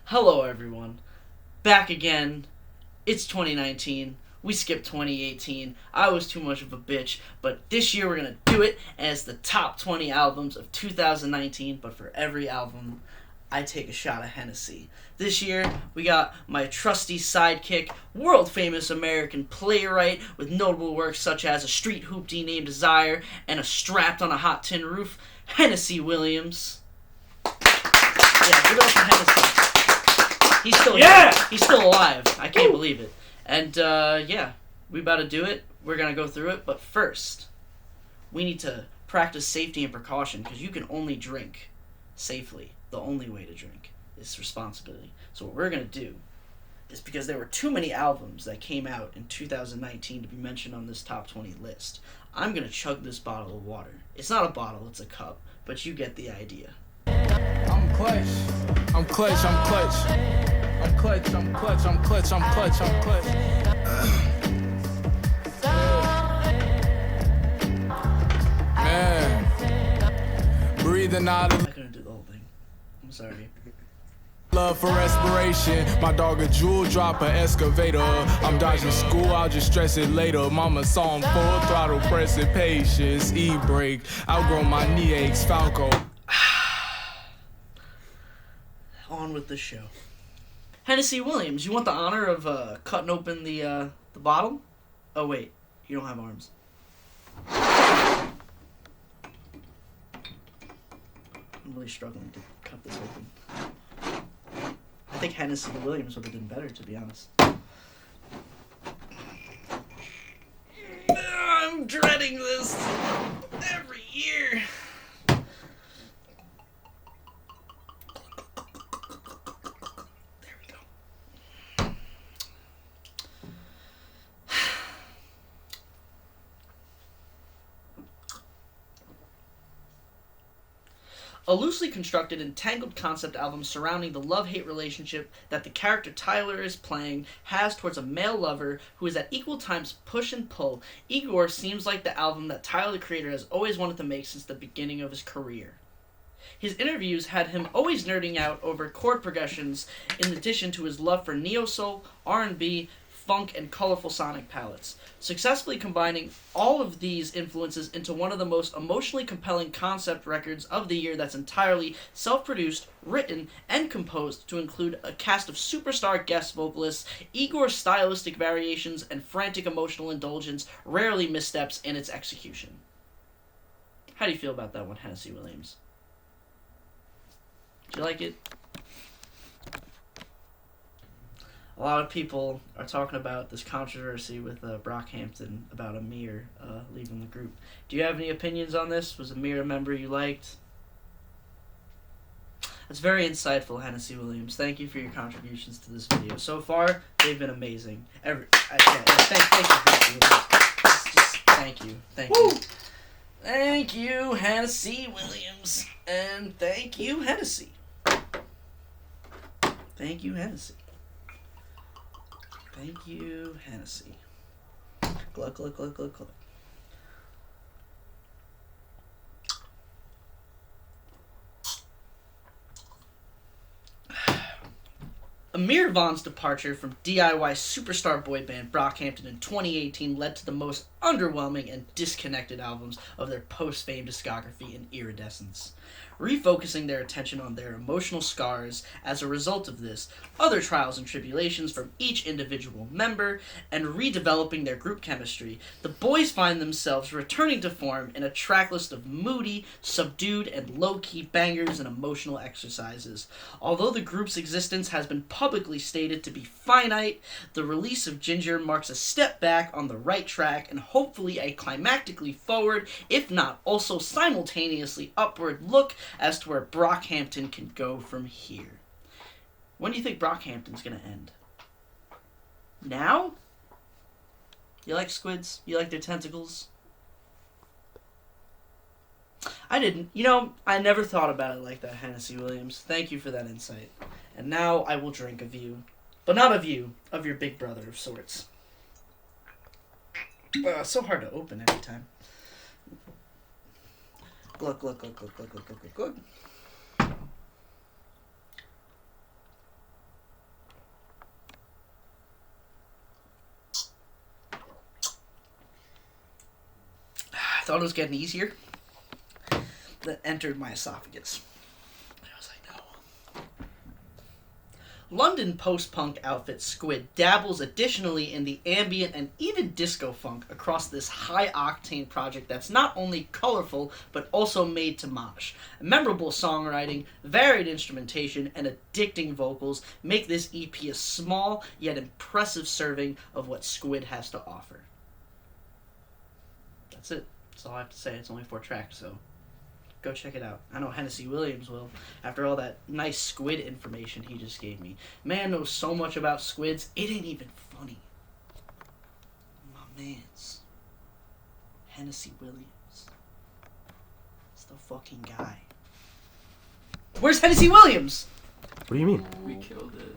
Hello, everyone. Back again. It's 2019. We skipped 2018. I was too much of a bitch, but this year we're gonna do it as the top 20 albums of 2019. But for every album, I take a shot of Hennessy. This year, we got my trusty sidekick, world famous American playwright with notable works such as A Street Hoopty Named Desire and A Strapped on a Hot Tin Roof, Hennessy Williams. Yeah, give it up for Hennessy. He's still here. He's still alive. I can't believe it. And, yeah, we about to do it. We're going to go through it. But first, we need to practice safety and precaution because you can only drink safely. The only way to drink is responsibility. So what we're going to do is, because there were too many albums that came out in 2019 to be mentioned on this top 20 list, I'm going to chug this bottle of water. It's not a bottle, it's a cup. But you get the idea. I'm clutch. I'm clutch. I'm clutch. I'm clutch. I'm clutch. I'm clutch. I'm clutch. I'm clutch. Man, breathing out of. I couldn't do the whole thing. I'm sorry. Love for respiration. My dog a jewel dropper excavator. I'm dodging school, I'll just stress it later. Mama saw him full throttle pressing patience. E-brake, outgrow my knee aches. Falco. On with the show. Hennessy Williams, you want the honor of cutting open the bottle? Oh wait, you don't have arms. I'm really struggling to cut this open. I think Hennessy Williams would have been better, to be honest. I'm dreading this every year. A loosely constructed and tangled concept album surrounding the love-hate relationship that the character Tyler is playing has towards a male lover who is at equal times push and pull. IGOR seems like the album that Tyler the creator has always wanted to make since the beginning of his career. His interviews had him always nerding out over chord progressions in addition to his love for neo-soul, R&B, funk, and colorful sonic palettes, successfully combining all of these influences into one of the most emotionally compelling concept records of the year that's entirely self-produced, written, and composed to include a cast of superstar guest vocalists, Igor's stylistic variations, and frantic emotional indulgence, rarely missteps in its execution. How do you feel about that one, Hennessy Williams? Do you like it? A lot of people are talking about this controversy with Brockhampton about Amir leaving the group. Do you have any opinions on this? Was Amir a member you liked? That's very insightful, Hennessy Williams. Thank you for your contributions to this video. So far, they've been amazing. Thank you. Thank you, Hennessy Williams. And thank you, Hennessy. Thank you, Hennessy. Thank you, Hennessy. Glug, glug, glug, glug, glug. Amir Vaughn's departure from DIY superstar boy band Brockhampton in 2018 led to the most underwhelming and disconnected albums of their post-fame discography in iridescence. Refocusing their attention on their emotional scars as a result of this, other trials and tribulations from each individual member, and redeveloping their group chemistry, the boys find themselves returning to form in a tracklist of moody, subdued, and low-key bangers and emotional exercises. Although the group's existence has been publicly stated to be finite, the release of Ginger marks a step back on the right track and hopefully a climactically forward, if not also simultaneously upward look as to where Brockhampton can go from here. When do you think Brockhampton's going to end? Now? You like squids? You like their tentacles? I didn't. You know, I never thought about it like that, Hennessy Williams. Thank you for that insight. And now I will drink of you. But not of you, of your big brother of sorts. So hard to open every time. Glug, glug, glug, glug, glug, glug, glug, glug. thought it was getting easier. That entered my esophagus. I was like, no. London post-punk outfit Squid dabbles additionally in the ambient and even disco funk across this high-octane project that's not only colorful, but also made to mosh. Memorable songwriting, varied instrumentation, and addicting vocals make this EP a small yet impressive serving of what Squid has to offer. That's it. That's all I have to say. It's only 4 tracks, so go check it out. I know Hennessy Williams will, after all that nice Squid information he just gave me. Man knows so much about squids, it ain't even funny. My man's Hennessy Williams. It's the fucking guy. Where's Hennessy Williams? What do you mean? We killed it.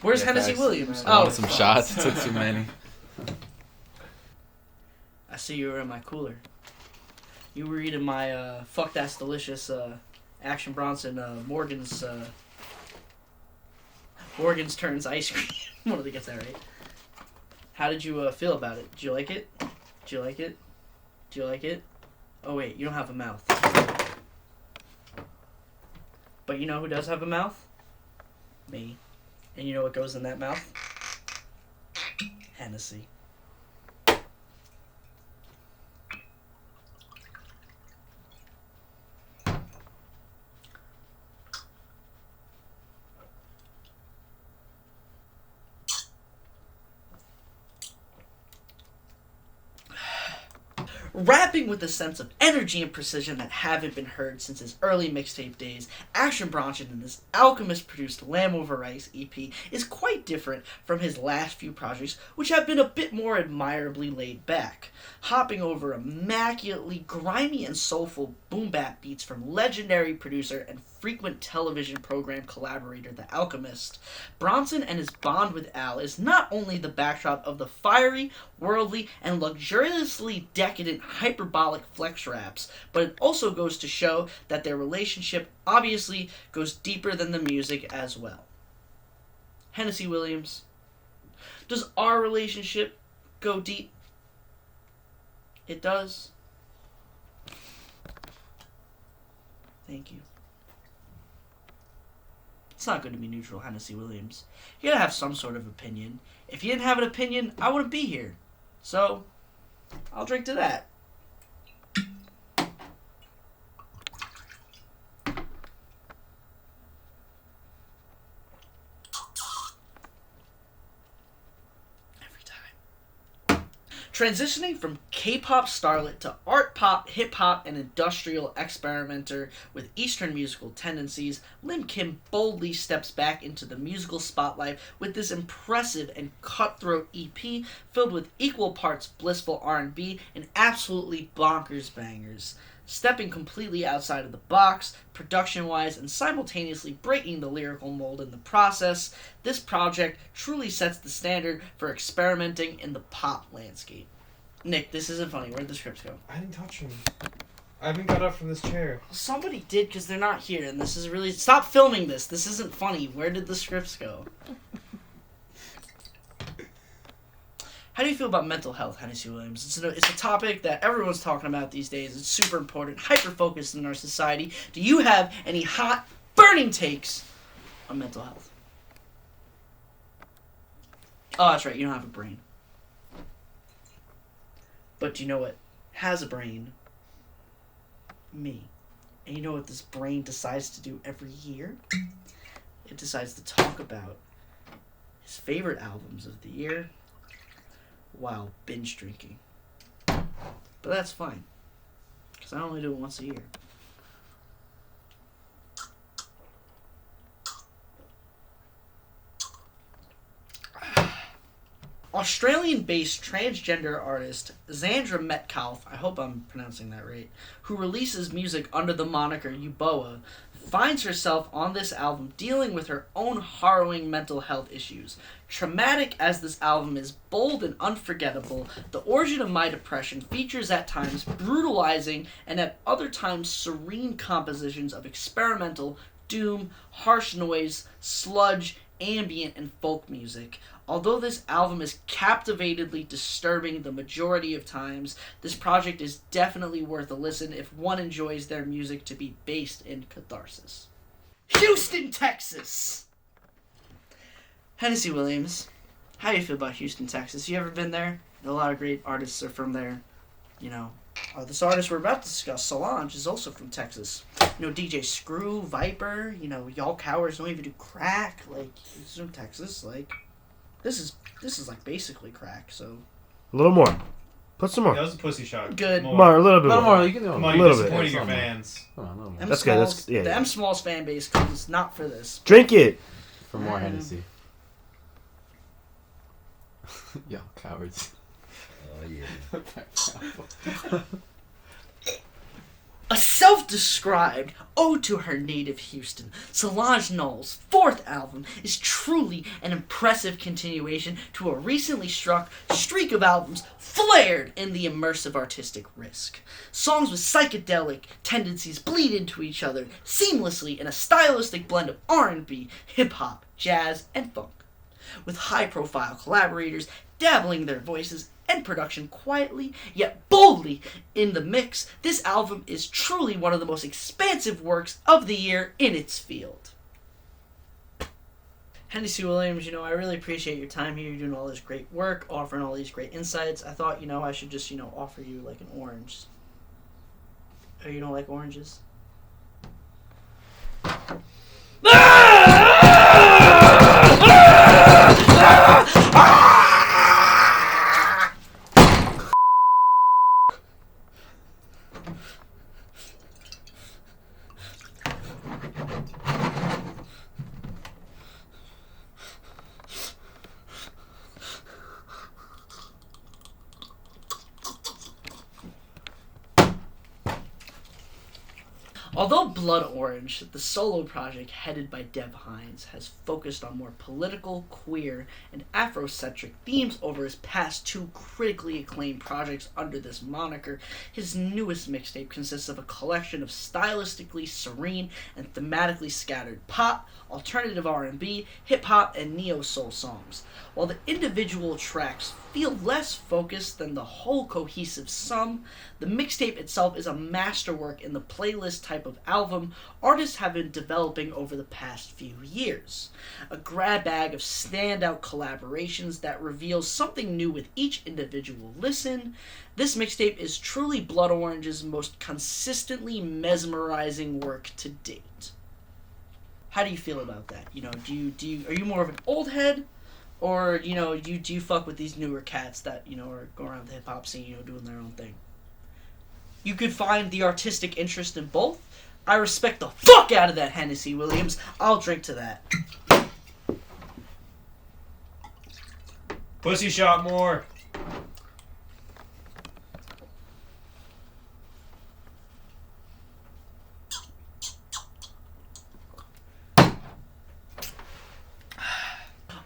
Where's Yeah, Hennessy thanks. Williams? I Oh, wanted some shots. It took too many. I see you were in my cooler. You were eating my, fuck that's delicious, Action Bronson, Morgan's Turns ice cream. One of the gets that right. How did you, feel about it? Did you like it? Did you like it? Did you like it? Oh wait, you don't have a mouth. But you know who does have a mouth? Me. And you know what goes in that mouth? Hennessy. Rapping with a sense of energy and precision that haven't been heard since his early mixtape days, Action Bronson in this Alchemist-produced Lamb Over Ice EP is quite different from his last few projects, which have been a bit more admirably laid back. Hopping over immaculately grimy and soulful boom-bap beats from legendary producer and frequent television program collaborator The Alchemist, Bronson and his bond with Al is not only the backdrop of the fiery, worldly, and luxuriously decadent hyperbolic flex raps, but it also goes to show that their relationship obviously goes deeper than the music as well. Hennessy Williams, does our relationship go deep? It does. Thank you. It's not good to be neutral, Hennessy Williams. You gotta have some sort of opinion. If you didn't have an opinion, I wouldn't be here. So, I'll drink to that. Transitioning from K-pop starlet to art pop, hip-hop, and industrial experimenter with Eastern musical tendencies, Lim Kim boldly steps back into the musical spotlight with this impressive and cutthroat EP filled with equal parts blissful R&B and absolutely bonkers bangers. Stepping completely outside of the box, production-wise, and simultaneously breaking the lyrical mold in the process, this project truly sets the standard for experimenting in the pop landscape. Nick, this isn't funny. Where'd the scripts go? I didn't touch them. I haven't got up from this chair. Somebody did, because they're not here, and this is really... Stop filming this. This isn't funny. Where did the scripts go? How do you feel about mental health, Hennessy Williams? It's a topic that everyone's talking about these days. It's super important, hyper-focused in our society. Do you have any hot, burning takes on mental health? Oh, that's right. You don't have a brain. But do you know what has a brain? Me. And you know what this brain decides to do every year? It decides to talk about his favorite albums of the year while binge drinking. But that's fine, because I only do it once a year. Australian-based transgender artist Xandra Metcalf, I hope I'm pronouncing that right, who releases music under the moniker Uboa, finds herself on this album dealing with her own harrowing mental health issues. Traumatic as this album is, bold and unforgettable, The Origin of My Depression features at times brutalizing and at other times serene compositions of experimental, doom, harsh noise, sludge, ambient, and folk music. Although this album is captivatingly disturbing the majority of times, this project is definitely worth a listen if one enjoys their music to be based in catharsis. Houston, Texas! Hennessy Williams, how do you feel about Houston, Texas? You ever been there? A lot of great artists are from there. You know, this artist we're about to discuss, Solange, is also from Texas. You know, DJ Screw, Viper, you know, y'all cowards don't even do crack. Like, he's from Texas. Like, this is like basically crack. So a little more. Put some more. That was a pussy shot. Good. More, a little bit more. You can do Come on, a you're little bit. disappointing your fans. Come on, a little more. That's good. That's, yeah, The yeah. Msmalls fan base comes not for this. Drink it. For more Hennessy. Yo, cowards. Oh, yeah. A self-described ode to her native Houston, Solange Knowles' fourth album is truly an impressive continuation to a recently struck streak of albums flared in the immersive artistic risk. Songs with psychedelic tendencies bleed into each other seamlessly in a stylistic blend of R&B, hip-hop, jazz, and funk, with high-profile collaborators dabbling their voices and production quietly yet boldly in the mix. This album is truly one of the most expansive works of the year in its field. Hennessy Williams, you know, I really appreciate your time here. You're doing all this great work, offering all these great insights. I thought, you know, I should just, you know, offer you like an orange. Oh, you don't like oranges? Although Blood Orange, the solo project headed by Dev Hynes, has focused on more political, queer, and Afrocentric themes over his past two critically acclaimed projects under this moniker, his newest mixtape consists of a collection of stylistically serene and thematically scattered pop, alternative R&B, hip-hop, and neo-soul songs. While the individual tracks feel less focused than the whole cohesive sum, the mixtape itself is a masterwork in the playlist type of album artists have been developing over the past few years. A grab bag of standout collaborations that reveals something new with each individual listen. This mixtape is truly Blood Orange's most consistently mesmerizing work to date. How do you feel about that? You know, are you more of an old head? Or, you know, do you fuck with these newer cats that, you know, are going around the hip-hop scene, you know, doing their own thing? You could find the artistic interest in both. I respect the fuck out of that, Hennessy Williams. I'll drink to that. Pussy shot more.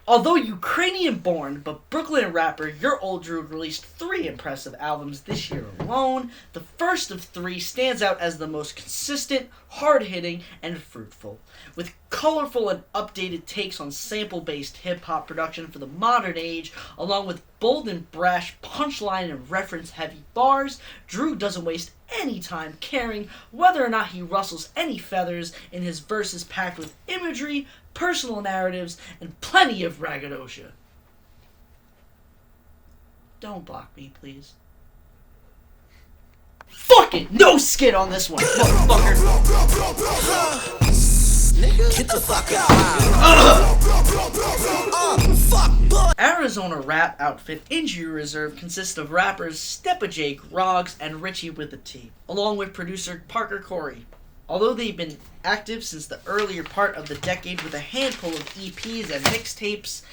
Although Ukrainian-born but Brooklyn rapper Your Old Droog released 3 impressive albums this year alone, the first of 3 stands out as the most consistent, hard-hitting, and fruitful. With colorful and updated takes on sample-based hip-hop production for the modern age, along with bold and brash punchline and reference-heavy bars, Droog doesn't waste any time caring whether or not he rustles any feathers in his verses packed with imagery, personal narratives, and plenty of braggadocio. Don't block me, please. Fuck it! No skid on this one, motherfucker! Get the fuck out! Fuck, boy! Arizona rap outfit Injury Reserve consists of rappers Steppa J, Groggs, and Richie with a T, along with producer Parker Corey. Although they've been active since the earlier part of the decade with a handful of EPs and mixtapes,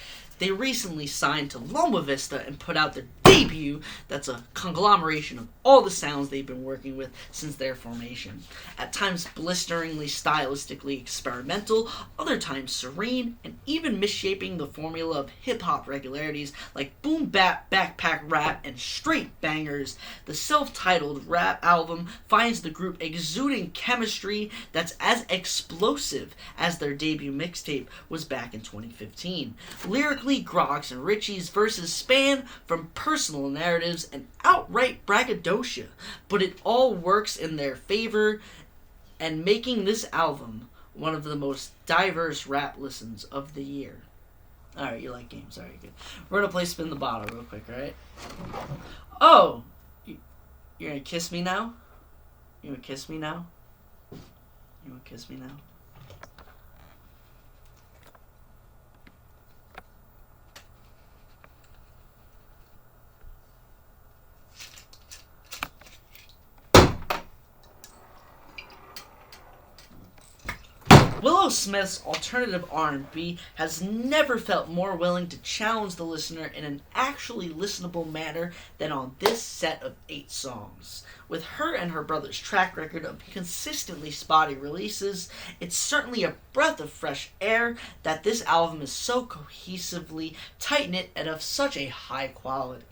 they recently signed to Loma Vista and put out their debut that's a conglomeration of all the sounds they've been working with since their formation. At times blisteringly stylistically experimental, other times serene, and even misshaping the formula of hip-hop regularities like boom bap, backpack rap, and straight bangers. The self-titled rap album finds the group exuding chemistry that's as explosive as their debut mixtape was back in 2015. Lyrically, Grog's and Richie's verses span from personal narratives and outright braggadocio, but it all works in their favor and making this album one of the most diverse rap listens of the year. Alright, you like games. Alright, good. We're gonna play Spin the Bottle real quick, alright? Oh! You're gonna kiss me now? You gonna kiss me now? You wanna kiss me now? Willow Smith's alternative R&B has never felt more willing to challenge the listener in an actually listenable manner than on this set of 8 songs. With her and her brother's track record of consistently spotty releases, it's certainly a breath of fresh air that this album is so cohesively tight-knit and of such a high quality.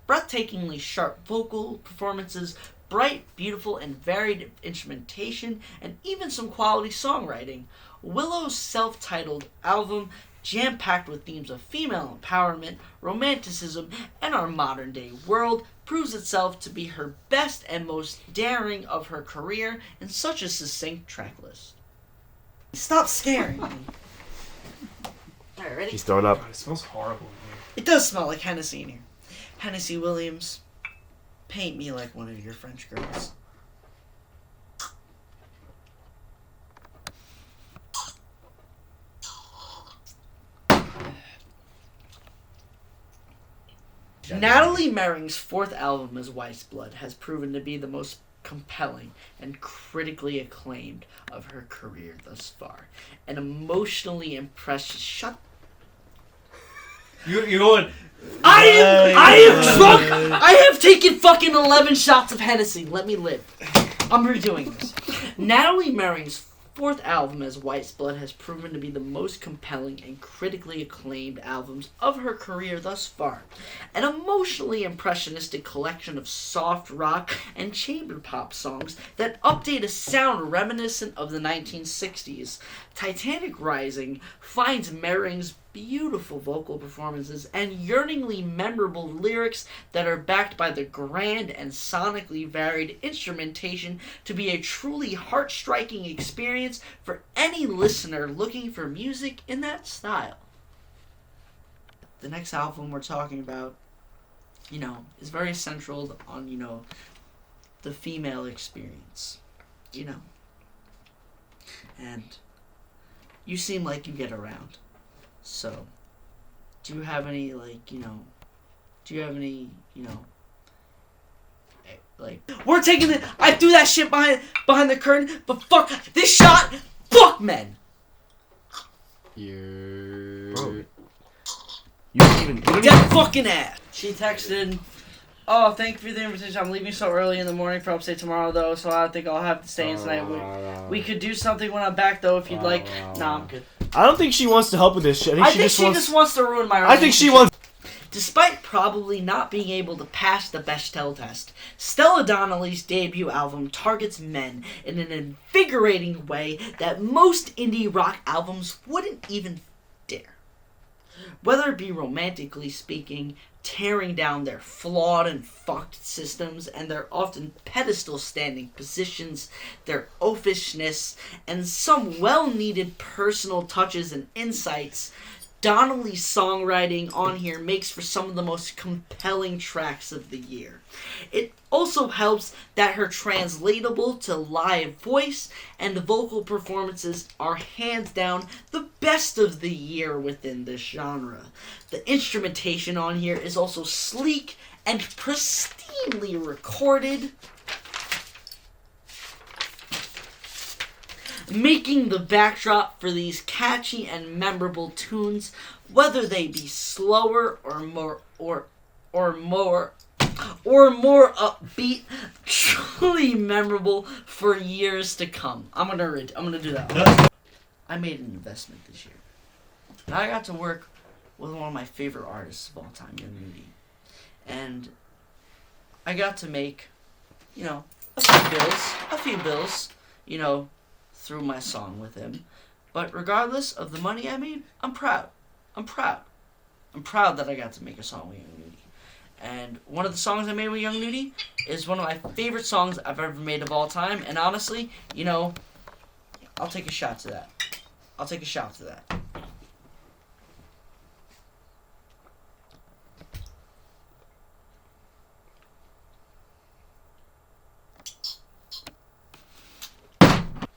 Breathtakingly sharp vocal performances, bright, beautiful, and varied instrumentation, and even some quality songwriting. Willow's self-titled album, jam-packed with themes of female empowerment, romanticism, and our modern-day world, proves itself to be her best and most daring of her career in such a succinct track list. Stop scaring me. Alright, ready? He's throwing up. God, it smells horrible in here. It does smell like Hennessy in here. Hennessy Williams, paint me like one of your French girls. Natalie Merring's 4th album as Weyes Blood has proven to be the most compelling and critically acclaimed of her career thus far. An emotionally impressive... Shut... You're going... I am drunk! I have taken fucking 11 shots of Hennessy. Let me live. I'm redoing this. Natalie Merring's 4th album as Weyes Blood has proven to be the most compelling and critically acclaimed albums of her career thus far. An emotionally impressionistic collection of soft rock and chamber pop songs that update a sound reminiscent of the 1960s. Titanic Rising finds Merring's beautiful vocal performances and yearningly memorable lyrics that are backed by the grand and sonically varied instrumentation to be a truly heart-striking experience for any listener looking for music in that style. The next album we're talking about, is very central on, the female experience, And you seem like you get around. So, do you have any, we're taking it, I threw that shit behind the curtain, but fuck, this shot, fuck men! Bro, you don't even... Dead fucking ass! She texted, oh, thank you for the invitation, I'm leaving so early in the morning for upstate tomorrow, though, so I think I'll have to stay in tonight. We could do something when I'm back, though, if you'd like. Nah, I'm good. I don't think she wants to help with this shit. I think she just wants to ruin my relationship. I think she wants... Despite probably not being able to pass the Bechdel test, Stella Donnelly's debut album targets men in an invigorating way that most indie rock albums wouldn't even dare. Whether it be romantically speaking, tearing down their flawed and fucked systems and their often pedestal-standing positions, their oafishness, and some well-needed personal touches and insights, Donnelly's songwriting on here makes for some of the most compelling tracks of the year. It also helps that her translatable to live voice and vocal performances are hands down the best of the year within this genre. The instrumentation on here is also sleek and pristinely recorded, making the backdrop for these catchy and memorable tunes, whether they be slower or or more upbeat, truly memorable for years to come. I'm gonna do that. I made an investment this year. And I got to work with one of my favorite artists of all time, Nudy. And I got to make, a few bills, through my song with him. But regardless of the money I made, I'm proud. I'm proud that I got to make a song with Young Nudy. And one of the songs I made with Young Nudy is one of my favorite songs I've ever made of all time. And honestly, I'll take a shot to that.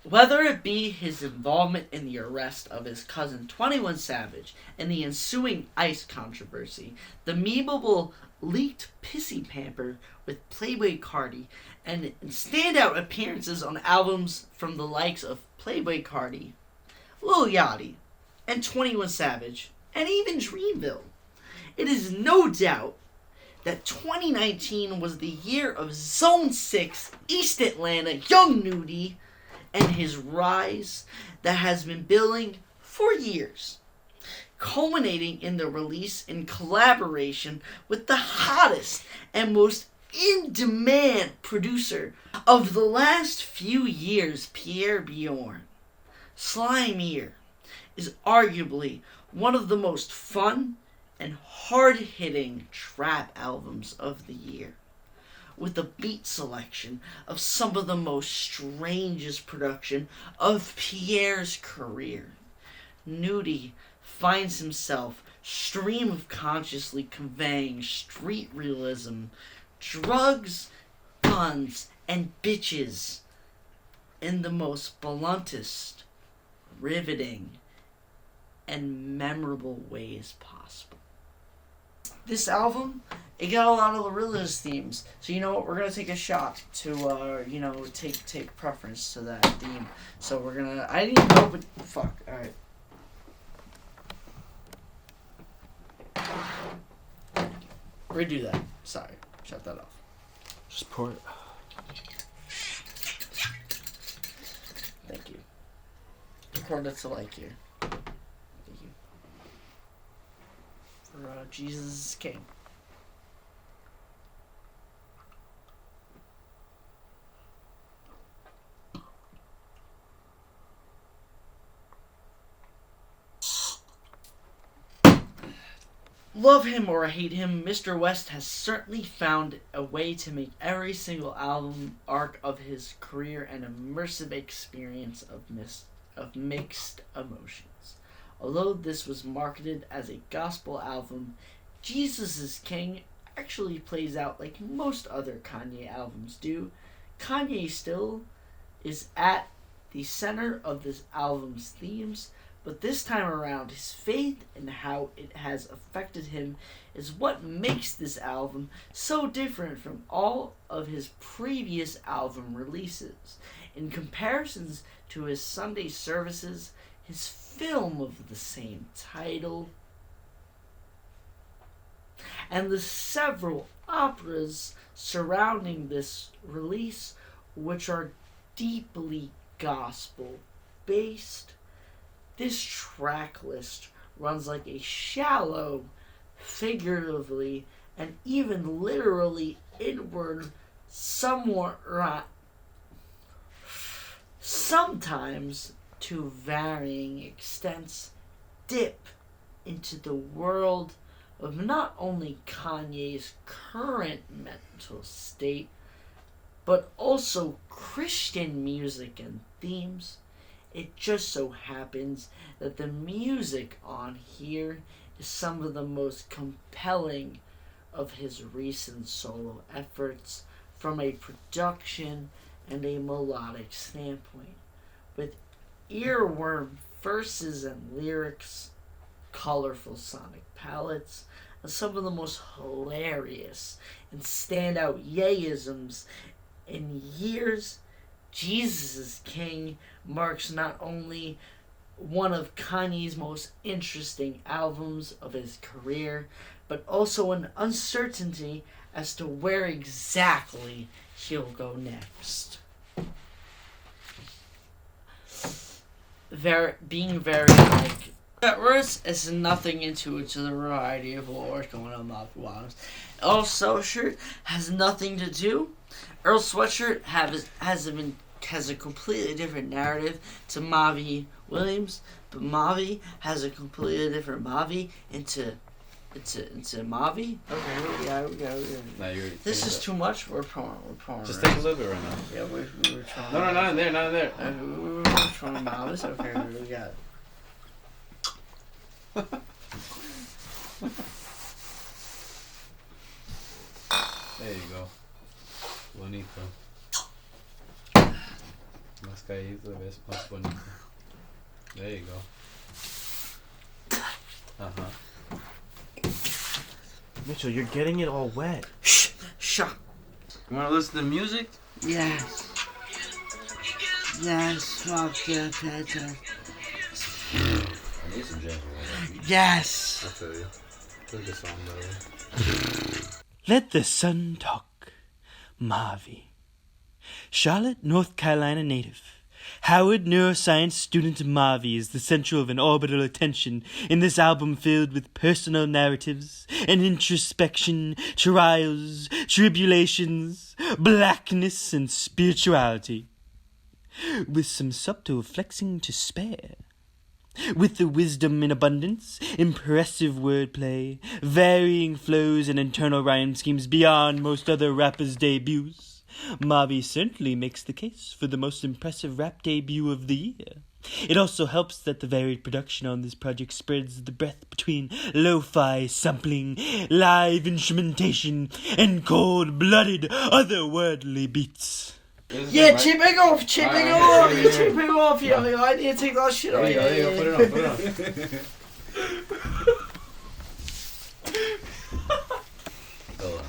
Whether it be his involvement in the arrest of his cousin 21 Savage and the ensuing ICE controversy, the memeable leaked Pissy Pamper with Playboi Carti, and standout appearances on albums from the likes of Playboi Carti, Lil Yachty, and 21 Savage, and even Dreamville, it is no doubt that 2019 was the year of Zone 6, East Atlanta, Young Nudy, and his rise that has been building for years, culminating in the release in collaboration with the hottest and most in-demand producer of the last few years, Pierre Bourne. Sli'merre is arguably one of the most fun and hard-hitting trap albums of the year, with a beat selection of some of the most strangest production of Pierre's career. Nudy finds himself stream of consciously conveying street realism, drugs, guns, and bitches in the most bluntest, riveting, and memorable ways possible. This album, it got a lot of the realist themes. So you know what? We're gonna take a shot to take preference to that theme. So we're gonna. I didn't even open. Fuck. All right. Redo that. Sorry. Shut that off. Just pour it. Thank you. Record it to like here. Thank you. For Jesus King. Love him or hate him, Mr. West has certainly found a way to make every single album arc of his career an immersive experience of mixed emotions. Although this was marketed as a gospel album, Jesus is King actually plays out like most other Kanye albums do. Kanye still is at the center of this album's themes, but this time around, his faith and how it has affected him is what makes this album so different from all of his previous album releases. In comparisons to his Sunday services, his film of the same title, and the several operas surrounding this release, which are deeply gospel-based, this track list runs like a shallow, figuratively, and even literally inward, sometimes to varying extents, dip into the world of not only Kanye's current mental state, but also Christian music and themes. It just so happens that the music on here is some of the most compelling of his recent solo efforts from a production and a melodic standpoint, with earworm verses and lyrics, colorful sonic palettes, and some of the most hilarious and standout yayisms in years. Jesus is King marks not only one of Kanye's most interesting albums of his career, but also an uncertainty as to where exactly he'll go next. Being very like at worst, it's nothing into the variety of what's going on with Mavi Bottoms. Earl Sweatshirt has nothing to do. Earl Sweatshirt has a completely different narrative to Mavi Williams, but Mavi has a completely different Mavi into Mavi. Okay, we got. No, This is too much. We're pouring. Just right? take a little bit right now. Yeah, we're trying. No, not in there. We're trying Mavis. Okay, what we got? There you go. Bonito. Más caído, ves más bonito. There you go. Mitchell, you're getting it all wet. Shh. You wanna listen to music? Yes. Fuck yeah, fantastic. I need some ginger ale. Yes. I feel you. Play the song better. Let the sun talk. Mavi. Charlotte, North Carolina native. Howard neuroscience student Mavi is the center of an orbital attention in this album filled with personal narratives and introspection, trials, tribulations, blackness, and spirituality. With some subtle flexing to spare. With the wisdom in abundance, impressive wordplay, varying flows and internal rhyme schemes beyond most other rappers' debuts, Mavi certainly makes the case for the most impressive rap debut of the year. It also helps that the varied production on this project spreads the breadth between lo-fi sampling, live instrumentation, and cold-blooded, otherworldly beats. Yeah, chipping off. You're chipping off. Yeah, I need to take that shit off. There you go. Put it on. Hold on.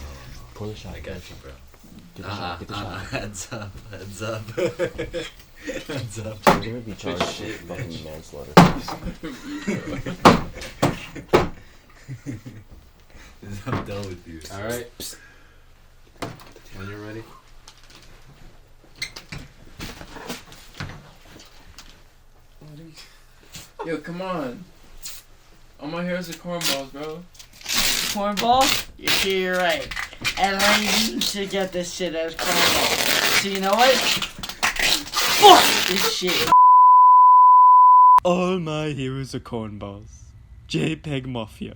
Pour the shot. I got you, bro. Get the shot. Get the shot. Heads up. Heads up. You're gonna be charged with fucking manslaughter. I'm done with you. Alright. When you're ready. Yo, come on. All my hair is a cornballs, bro. Cornball? You're right. And I need to get this shit as cornball. So you know what? Fuck this shit. All my heroes are cornballs. JPEGMAFIA.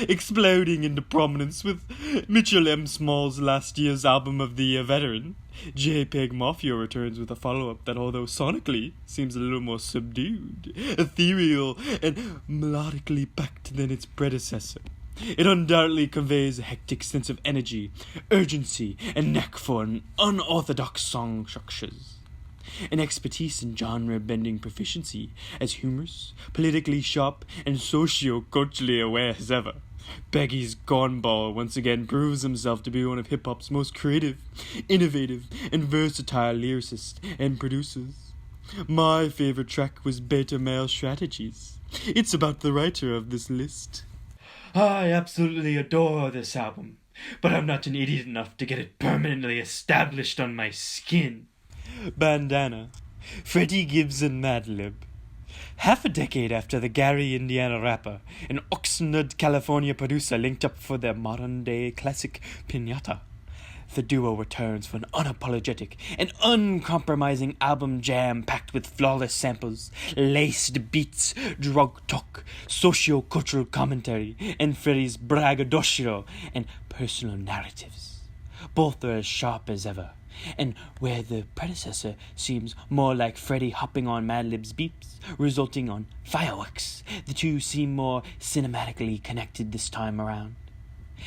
Exploding into prominence with Mitchell M. Smalls' last year's album of the year veteran, JPEGMAFIA returns with a follow-up that, although sonically seems a little more subdued, ethereal, and melodically packed than its predecessor. It undoubtedly conveys a hectic sense of energy, urgency, and knack for unorthodox song structures. An expertise in genre-bending proficiency, as humorous, politically sharp, and socio-culturally aware as ever. Peggy's Cornball once again proves himself to be one of hip-hop's most creative, innovative, and versatile lyricists and producers. My favorite track was Beta Male Strategies. It's about the writer of this list. I absolutely adore this album, but I'm not an idiot enough to get it permanently established on my skin. Bandana, Freddie, Gibbs, and Madlib. Half a decade after the Gary, Indiana rapper and Oxnard, California producer linked up for their modern-day classic Pinata, the duo returns for an unapologetic and uncompromising album jam-packed with flawless samples, laced beats, drug talk, socio-cultural commentary, and Freddie's braggadocio and personal narratives. Both are as sharp as ever. And where the predecessor seems more like Freddie hopping on Madlib's beats, resulting on fireworks, the two seem more cinematically connected this time around.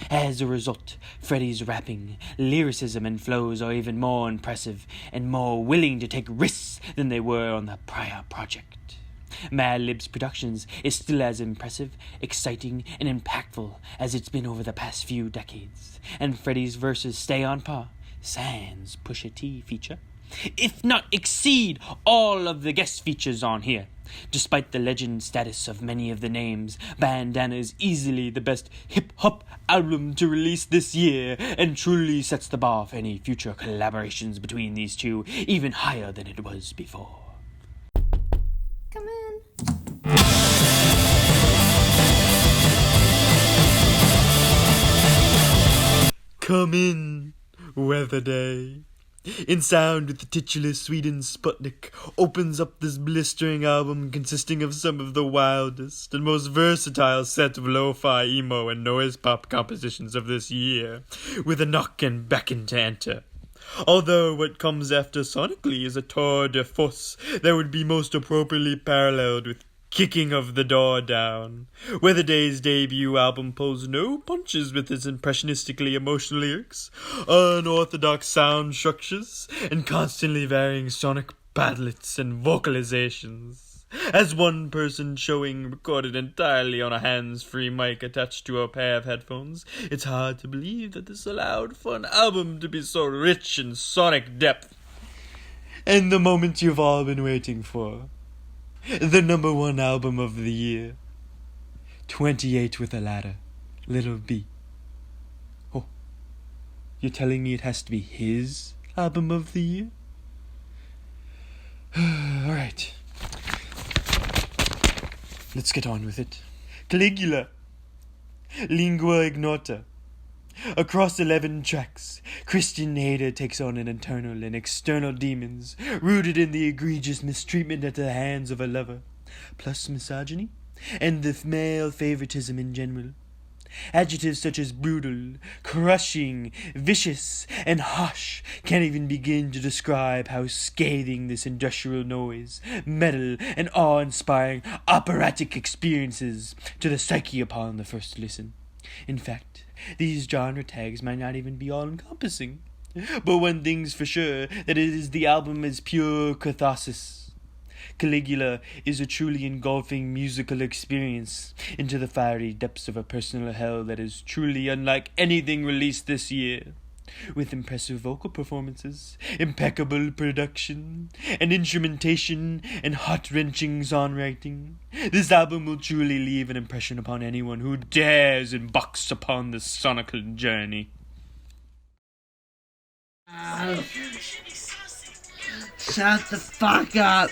As a result, Freddie's rapping, lyricism, and flows are even more impressive and more willing to take risks than they were on the prior project. Madlib's productions is still as impressive, exciting, and impactful as it's been over the past few decades, and Freddie's verses stay on par. Sans Pusha T feature, if not exceed, all of the guest features on here. Despite the legend status of many of the names, Bandana is easily the best hip-hop album to release this year and truly sets the bar for any future collaborations between these two even higher than it was before. Come in. Come in, Weatherday. In sound with the titular Sweden Sputnik opens up this blistering album consisting of some of the wildest and most versatile set of lo-fi, emo and noise pop compositions of this year, with a knock and beckon to enter. Although what comes after sonically is a tour de force that would be most appropriately paralleled with kicking of the door down. Weatherday's debut album pulls no punches with its impressionistically emotional lyrics, unorthodox sound structures, and constantly varying sonic padlets and vocalizations. As one person showing recorded entirely on a hands-free mic attached to a pair of headphones, it's hard to believe that this allowed for an album to be so rich in sonic depth. And the moment you've all been waiting for. The number one album of the year. 28 with a ladder. Little B. Oh, you're telling me it has to be his album of the year? Alright. Let's get on with it. Caligula. Lingua Ignota. Across 11 tracks, Christian Hader takes on an internal and external demons rooted in the egregious mistreatment at the hands of a lover, plus misogyny, and the male favoritism in general. Adjectives such as brutal, crushing, vicious, and harsh can't even begin to describe how scathing this industrial noise, metal, and awe-inspiring operatic experiences to the psyche upon the first listen. In fact, these genre tags might not even be all-encompassing. But one thing's for sure, that it is the album is pure catharsis. Caligula is a truly engulfing musical experience into the fiery depths of a personal hell that is truly unlike anything released this year. With impressive vocal performances, impeccable production, and instrumentation, and heart-wrenching songwriting, this album will truly leave an impression upon anyone who dares embarks upon this sonical journey. Shut the fuck up.